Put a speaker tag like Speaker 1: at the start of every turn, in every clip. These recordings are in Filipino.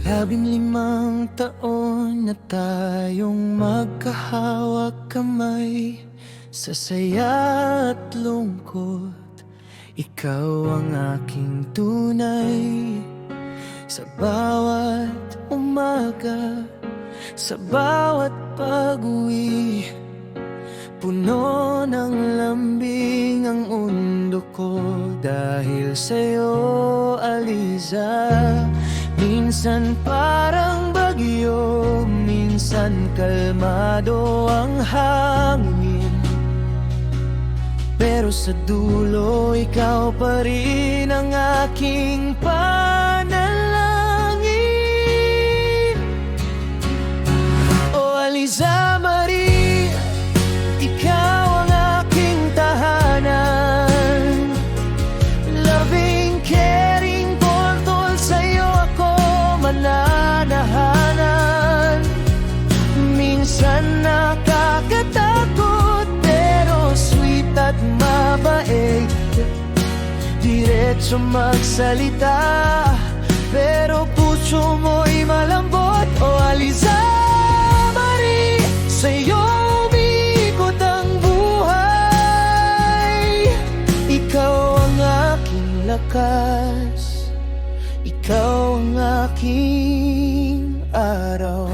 Speaker 1: 15 taon na tayong magkahawak kamay sa saya at lungkot. Ikaw ang aking tunay sa bawat umaga, sa bawat pag-uwi. Puno ng lambing ang mundo ko dahil sa'yo, Aliza. Minsan parang bagyo, minsan kalmado ang hangin, pero sa dulo, ikaw pa rin ang aking panalangin. Oh Aliza Marie, ikaw ang aking tahanan. Loving, caring, tol sa'yo ako mananahanan. Minsan nakakatakot, pero sweet at mabait. Diretso magsalita, pero puso mo'y malambot. Oh Aliza Marie, sa'yo umiikot ang buhay. Ikaw ang aking lakas, ikaw ang aking araw.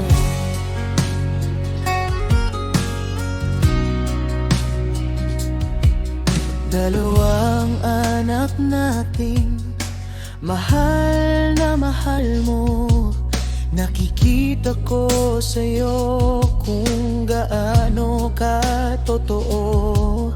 Speaker 1: Dalawang anak nating mahal na mahal mo. Nakikita ko sa'yo kung gaano ka totoo.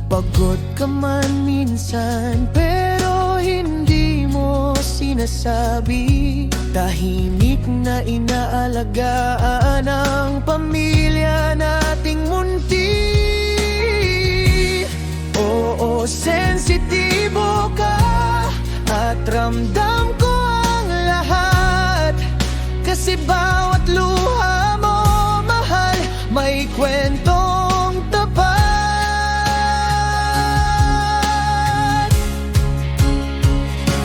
Speaker 1: Pagod ka man minsan, pero hindi mo sinasabi. Tahimik na inaalagaan ang pamilya nating munti. Oo, sensitibo ka at ramdam ko ang lahat. Kasi bawat luha mo, mahal, may kwentong tapat.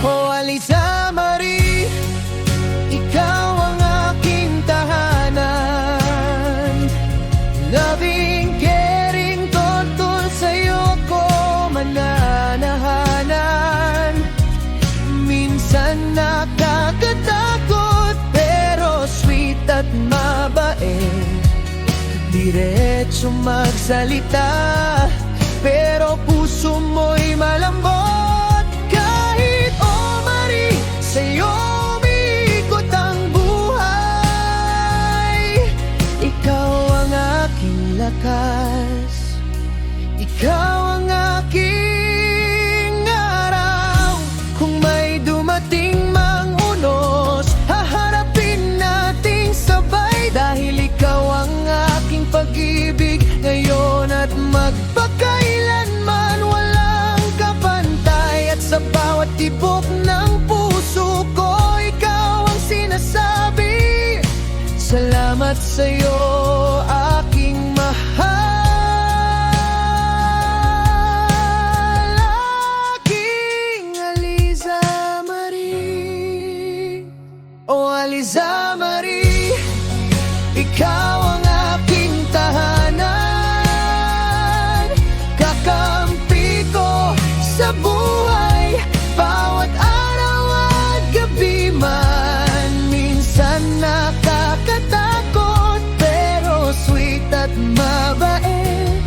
Speaker 1: Oh Aliza Marie, ikaw ang aking tahanan. Loving, caring, tol sa'yo ako mananahanan. Minsan nakakatakot, pero sweet at mabait. Diretso magsalita, pero puso mo'y malambot. Kahit oh Marie, sa'yo umiikot ang buhay. Ikaw ang aking lakas, ikaw ang aking araw. Kung may dumating mang unos, haharapin nating sabay. Dahil ikaw ang aking pag-ibig ngayon at magpakailanman. Walang kapantay, at sa bawat tibok ng puso ko, ikaw ang sinasabi. Salamat sa'yo, aking mahal, aking Aliza Marie. Oh Aliza Marie, ikaw ang aking tahanan. Kakampi ko sa buhay, bawat araw at gabi man. Minsan nakakatakot, pero sweet at mabait.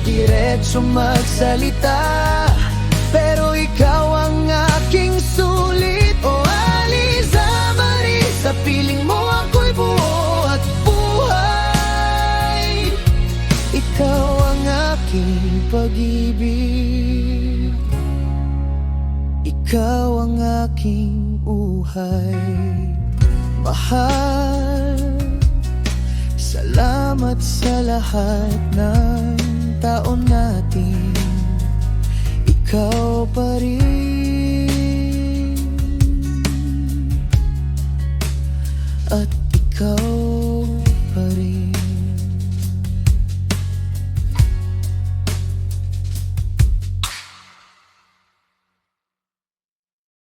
Speaker 1: Diretso magsalita, pero ikaw ang aking sulit. Oh Aliza Marie, sa piling mo ako'y buo at buhay. Ikaw ang aking pag-ibig, ikaw ang aking buhay. Mahal, salamat sa lahat ng taon natin. Ikaw pa rin, at